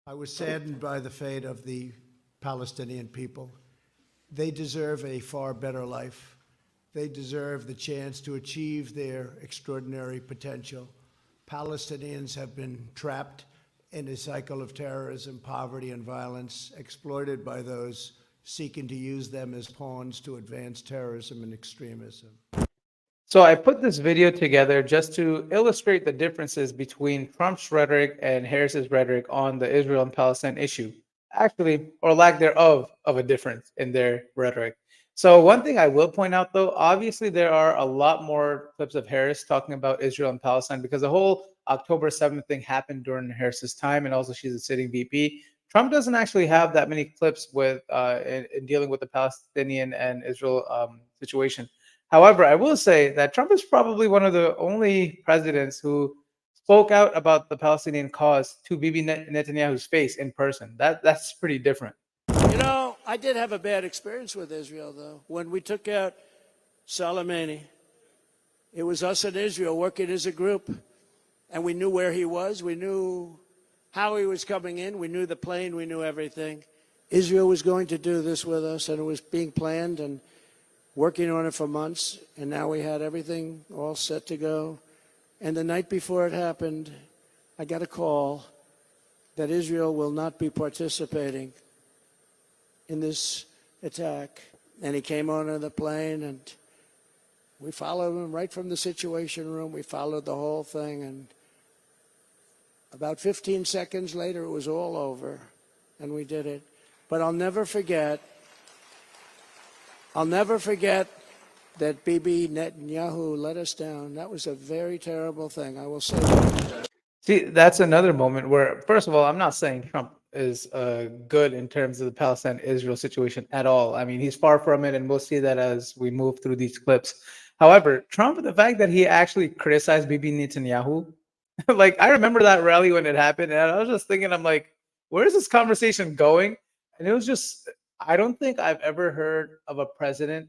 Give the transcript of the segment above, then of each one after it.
I was saddened by the fate of the Palestinian people. They deserve a far better life. They deserve the chance to achieve their extraordinary potential. Palestinians have been trapped in a cycle of terrorism, poverty, and violence, exploited by those seeking to use them as pawns to advance terrorism and extremism. So I put this video together just to illustrate the differences between Trump's rhetoric and Harris's rhetoric on the Israel and Palestine issue. Actually, or lack thereof of a difference in their rhetoric. So one thing I will point out though, obviously there are a lot more clips of Harris talking about Israel and Palestine because the whole October 7th thing happened during Harris's time, and also she's a sitting VP. Trump doesn't actually have that many clips with in dealing with the Palestinian and Israel situation. However, I will say that Trump is probably one of the only presidents who spoke out about the Palestinian cause to Bibi Netanyahu's face in person. That's pretty different. You know, I did have a bad experience with Israel, though. When we took out Soleimani, it was us and Israel working as a group, and we knew where he was. We knew how he was coming in. We knew the plane. We knew everything. Israel was going to do this with us, and it was being planned and working on it for months, and now we had everything all set to go. And the night before it happened, I got a call that Israel will not be participating in this attack. And he came onto the plane, and we followed him right from the Situation Room. We followed the whole thing, and about 15 seconds later, it was all over, and we did it. But I'll never forget that Bibi Netanyahu let us down. That was a very terrible thing. I will say that. See, that's another moment where, first of all, I'm not saying Trump is good in terms of the Palestine-Israel situation at all. I mean, he's far from it, and we'll see that as we move through these clips. However, Trump, the fact that he actually criticized Bibi Netanyahu, like, I remember that rally when it happened, and I was just thinking, I'm like, where is this conversation going? And it was just, I don't think I've ever heard of a president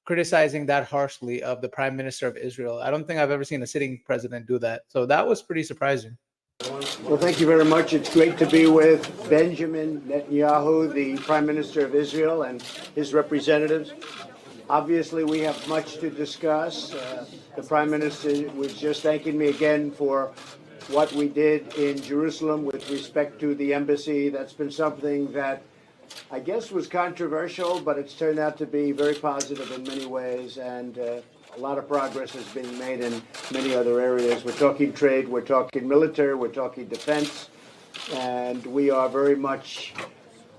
criticizing that harshly of the prime minister of Israel. I don't think I've ever seen a sitting president do that. So that was pretty surprising. Well, thank you very much. It's great to be with Benjamin Netanyahu, the Prime Minister of Israel, and his representatives. Obviously, we have much to discuss. The Prime Minister was just thanking me again for what we did in Jerusalem with respect to the embassy. That's been something that I guess was controversial, but it's turned out to be very positive in many ways, and a lot of progress has been made in many other areas. We're talking trade, we're talking military, we're talking defense, and we are very much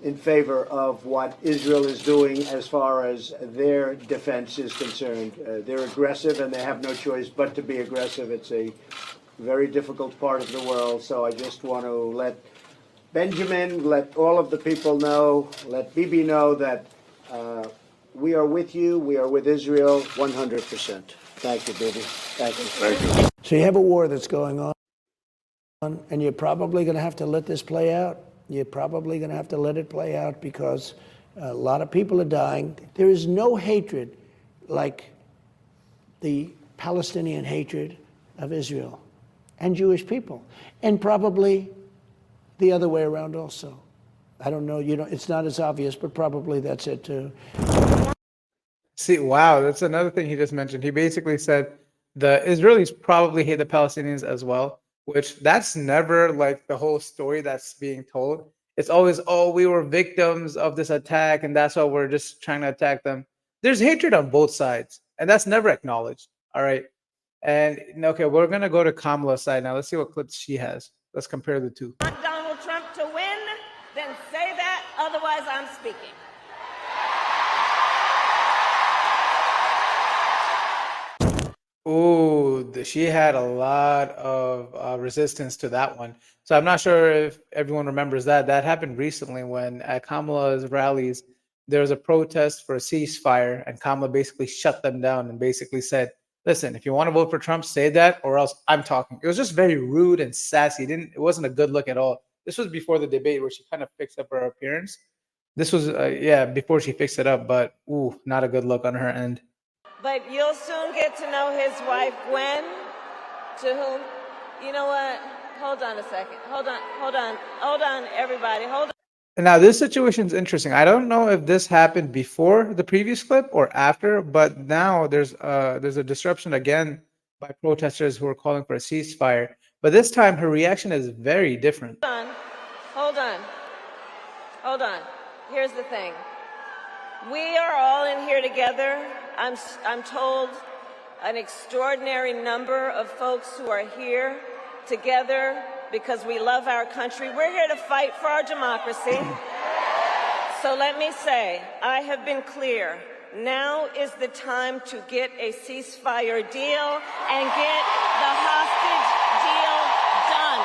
in favor of what Israel is doing as far as their defense is concerned. They're aggressive, and they have no choice but to be aggressive. It's a very difficult part of the world, so I just want to let Benjamin, let all of the people know, let Bibi know that we are with you, we are with Israel 100%. Thank you, Bibi. Thank you. Thank you. So you have a war that's going on, and you're probably going to have to let this play out. You're probably going to have to let it play out because a lot of people are dying. There is no hatred like the Palestinian hatred of Israel and Jewish people, and probably the other way around also. I don't know, it's not as obvious, but probably that's it too. See, wow, that's another thing he just mentioned. He basically said the Israelis probably hate the Palestinians as well, which that's never like the whole story that's being told. It's always, oh, we were victims of this attack, and that's why we're just trying to attack them. There's hatred on both sides, and that's never acknowledged. All right. And okay, we're gonna go to Kamala's side now. Let's see what clips she has. Let's compare the two. Want Donald Trump to win? Then say that, otherwise I'm speaking. Ooh, she had a lot of resistance to that one. So I'm not sure if everyone remembers that. That happened recently when at Kamala's rallies, there was a protest for a ceasefire, and Kamala basically shut them down and basically said, listen, if you want to vote for Trump, say that, or else I'm talking. It was just very rude and sassy. It wasn't a good look at all. This was before the debate where she kind of fixed up her appearance. This was, before she fixed it up, but ooh, not a good look on her end. But you'll soon get to know his wife, Gwen, to whom, you know what? hold on a second. Hold on, everybody. Hold on. And now this situation is interesting. I don't know if this happened before the previous clip or after, but now there's a disruption again by protesters who are calling for a ceasefire. But this time her reaction is very different. Hold on. Hold on. Here's the thing. We are all in here together. I'm told an extraordinary number of folks who are here together because we love our country. We're here to fight for our democracy. So let me say, I have been clear. Now is the time to get a ceasefire deal and get the hostage deal done.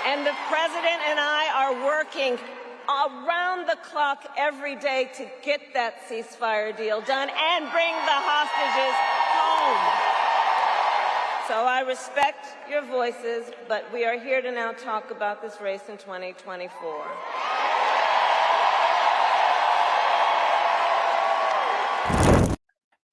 And the president and I are working around the clock every day to get that ceasefire deal done and bring the hostages home. So I respect your voices, but we are here to now talk about this race in 2024.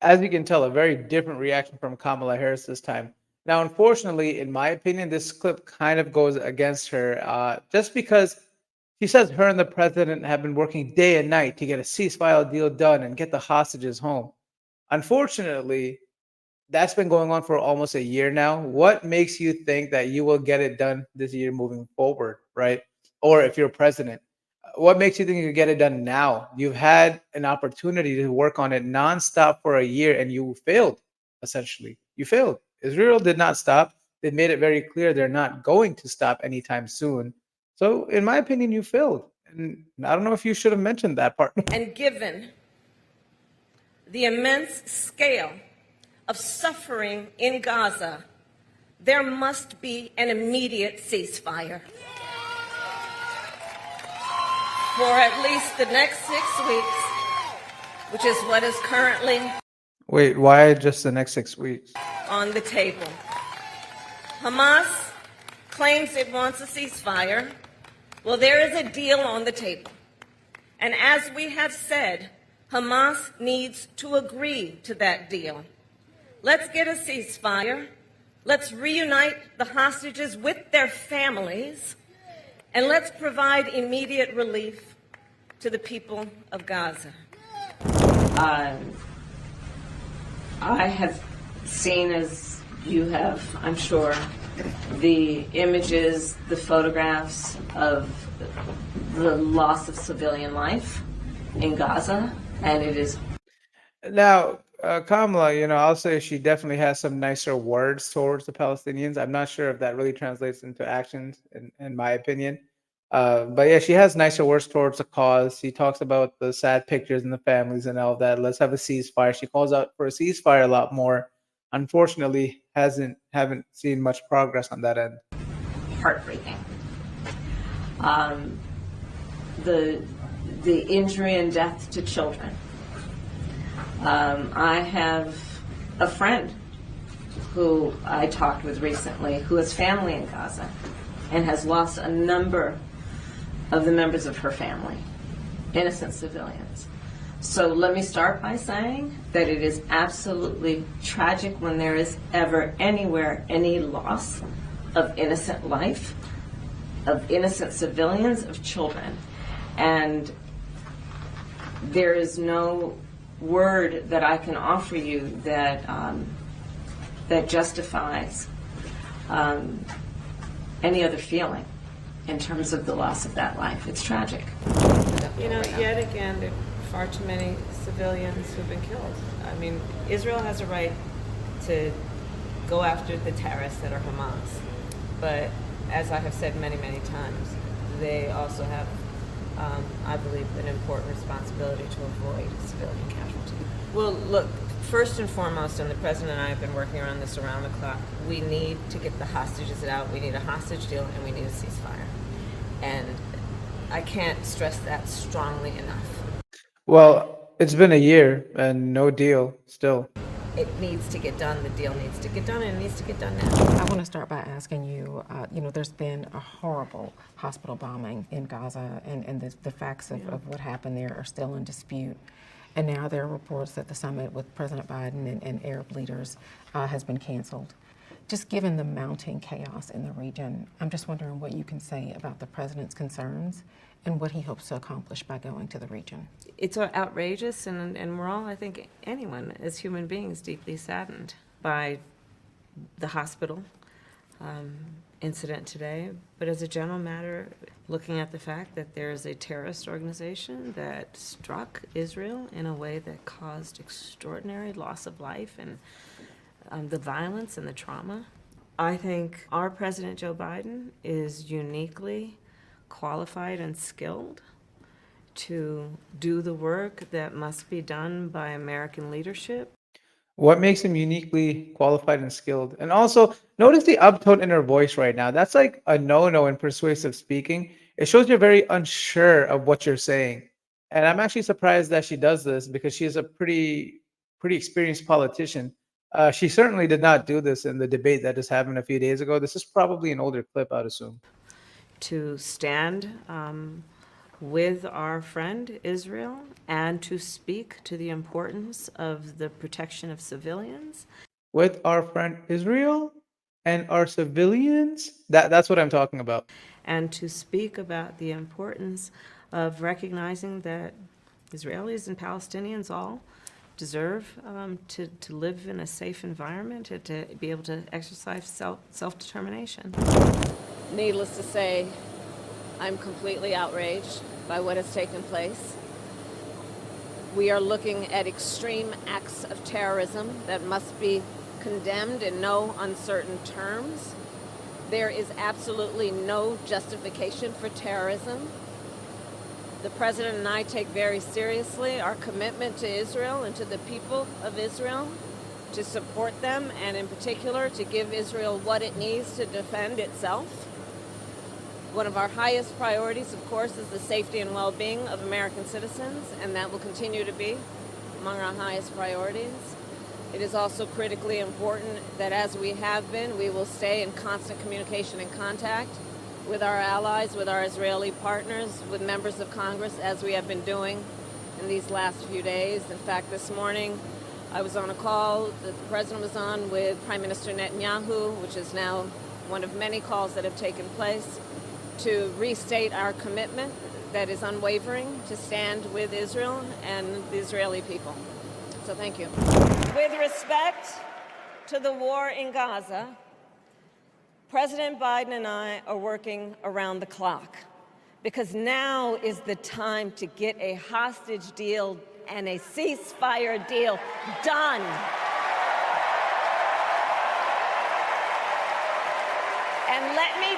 As you can tell, a very different reaction from Kamala Harris this time. Now, unfortunately, in my opinion, this clip kind of goes against her just because she says her and the president have been working day and night to get a ceasefire deal done and get the hostages home. Unfortunately, that's been going on for almost a year now. What makes you think that you will get it done this year moving forward, right? Or if you're president, what makes you think you can get it done now? You've had an opportunity to work on it nonstop for a year and you failed, essentially. You failed. Israel did not stop. They made it very clear they're not going to stop anytime soon. So, in my opinion, you failed. And I don't know if you should have mentioned that part. And given the immense scale of suffering in Gaza, there must be an immediate ceasefire. For at least the next 6 weeks, which is what is currently Wait, why just the next 6 weeks? on the table. Hamas claims it wants a ceasefire. Well, there is a deal on the table. And as we have said, Hamas needs to agree to that deal. Let's get a ceasefire. Let's reunite the hostages with their families. And let's provide immediate relief to the people of Gaza. I have seen, as you have, I'm sure, the images, the photographs of the loss of civilian life in Gaza, and it is. Now, Kamala, I'll say she definitely has some nicer words towards the Palestinians. I'm not sure if that really translates into actions, in my opinion. But yeah, she has nicer words towards the cause. She talks about the sad pictures and the families and all that. Let's have a ceasefire. She calls out for a ceasefire a lot more. Unfortunately, haven't seen much progress on that end. Heartbreaking. The injury and death to children. I have a friend who I talked with recently who has family in Gaza and has lost a number of the members of her family, innocent civilians. So let me start by saying that it is absolutely tragic when there is ever anywhere any loss of innocent life, of innocent civilians, of children. And there is no word that I can offer you that that justifies any other feeling in terms of the loss of that life. It's tragic. Yet again, there are far too many civilians who've been killed. I mean, Israel has a right to go after the terrorists that are Hamas. But as I have said many, many times, they also have, I believe, an important responsibility to avoid civilian casualties. Well, look, first and foremost, and the President and I have been working on this around the clock, we need to get the hostages out. We need a hostage deal, and we need a ceasefire. And I can't stress that strongly enough. Well, it's been a year and no deal still. It needs to get done. The deal needs to get done, and it needs to get done now. I want to start by asking you, there's been a horrible hospital bombing in Gaza, and the facts of what happened there are still in dispute. And now there are reports that the summit with President Biden and Arab leaders has been canceled. Just given the mounting chaos in the region, I'm just wondering what you can say about the president's concerns and what he hopes to accomplish by going to the region. It's outrageous, and we're all, I think, anyone as human beings, deeply saddened by the hospital incident today. But as a general matter, looking at the fact that there is a terrorist organization that struck Israel in a way that caused extraordinary loss of life and the violence and the trauma, I think our President Joe Biden is uniquely qualified and skilled to do the work that must be done by American leadership. What makes him uniquely qualified and skilled? And also, notice the uptone in her voice right now. That's like a no-no in persuasive speaking. It shows you're very unsure of what you're saying. And I'm actually surprised that she does this because she is a pretty experienced politician. She certainly did not do this in the debate that just happened a few days ago. This is probably an older clip, I'd assume. To stand with our friend Israel and to speak to the importance of the protection of civilians. With our friend Israel and our civilians? That's what I'm talking about. And to speak about the importance of recognizing that Israelis and Palestinians all deserve to live in a safe environment and to be able to exercise self-determination. Needless to say, I'm completely outraged by what has taken place. We are looking at extreme acts of terrorism that must be condemned in no uncertain terms. There is absolutely no justification for terrorism. The President and I take very seriously our commitment to Israel and to the people of Israel, to support them, and in particular to give Israel what it needs to defend itself. One of our highest priorities, of course, is the safety and well-being of American citizens, and that will continue to be among our highest priorities. It is also critically important that, as we have been, we will stay in constant communication and contact with our allies, with our Israeli partners, with members of Congress, as we have been doing in these last few days. In fact, this morning, I was on a call that the President was on with Prime Minister Netanyahu, which is now one of many calls that have taken place, to restate our commitment that is unwavering to stand with Israel and the Israeli people. So thank you. With respect to the war in Gaza, President Biden and I are working around the clock because now is the time to get a hostage deal and a ceasefire deal done. And let me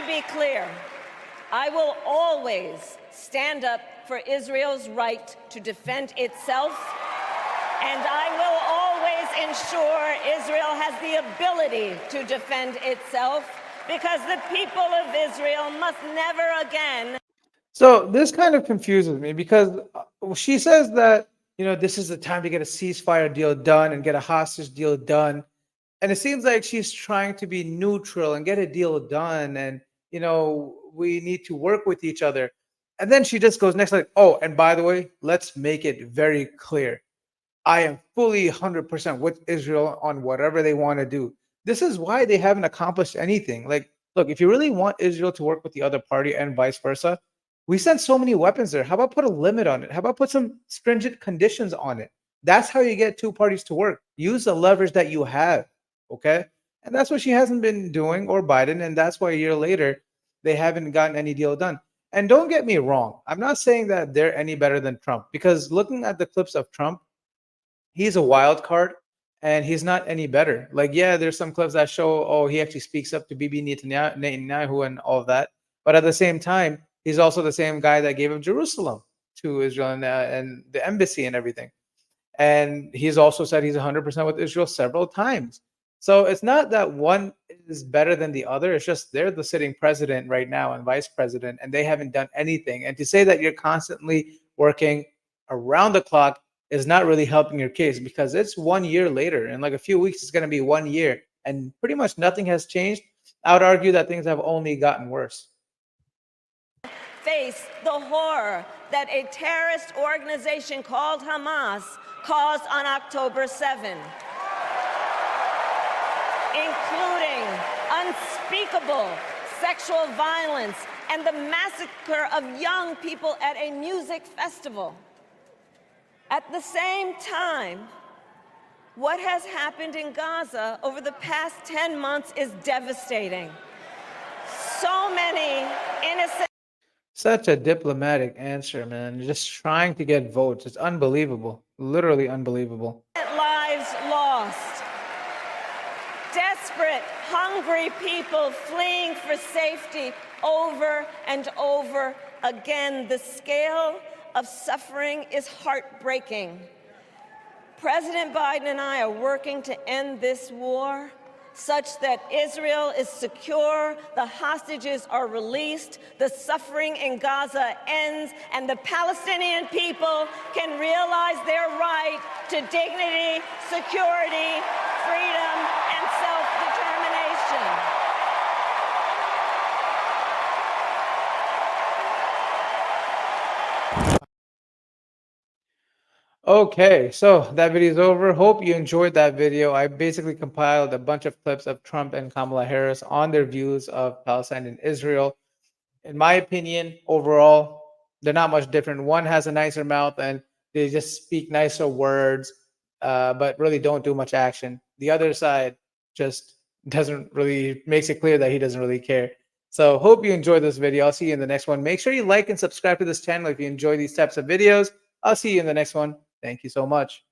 be clear, I will always stand up for Israel's right to defend itself, and I will always ensure Israel has the ability to defend itself, because the people of Israel must never again. So this kind of confuses me because she says that, this is the time to get a ceasefire deal done and get a hostage deal done. And it seems like she's trying to be neutral and get a deal done. And, we need to work with each other. And then she just goes next, like, oh, and by the way, let's make it very clear. I am fully 100% with Israel on whatever they want to do. This is why they haven't accomplished anything. Like, look, if you really want Israel to work with the other party and vice versa, we sent so many weapons there. How about put a limit on it? How about put some stringent conditions on it? That's how you get two parties to work. Use the leverage that you have. Okay. And that's what she hasn't been doing, or Biden. And that's why a year later, they haven't gotten any deal done. And don't get me wrong. I'm not saying that they're any better than Trump, because looking at the clips of Trump, he's a wild card and he's not any better. Like, yeah, there's some clips that show, oh, he actually speaks up to Bibi Netanyahu and all of that. But at the same time, he's also the same guy that gave up Jerusalem to Israel and the embassy and everything. And he's also said he's 100% with Israel several times. So it's not that one is better than the other. It's just they're the sitting president right now and vice president, and they haven't done anything. And to say that you're constantly working around the clock is not really helping your case, because it's 1 year later. In like a few weeks, it's going to be 1 year. And pretty much nothing has changed. I would argue that things have only gotten worse. Face the horror that a terrorist organization called Hamas caused on October 7. including unspeakable sexual violence and the massacre of young people at a music festival. At the same time, what has happened in Gaza over the past 10 months is devastating. So many innocent Such a diplomatic answer, man. Just trying to get votes. It's unbelievable. Literally unbelievable. lives lost. Desperate, hungry people fleeing for safety over and over again. The scale of suffering is heartbreaking. President Biden and I are working to end this war such that Israel is secure, the hostages are released, the suffering in Gaza ends, and the Palestinian people can realize their right to dignity, security, freedom, and self-determination. Okay, so that video is over. Hope you enjoyed that video. I basically compiled a bunch of clips of Trump and Kamala Harris on their views of Palestine and Israel. In my opinion, overall, they're not much different. One has a nicer mouth and they just speak nicer words, but really don't do much action. The other side just doesn't really makes it clear that he doesn't really care. So hope you enjoyed this video. I'll see you in the next one. Make sure you like and subscribe to this channel if you enjoy these types of videos. I'll see you in the next one. Thank you so much.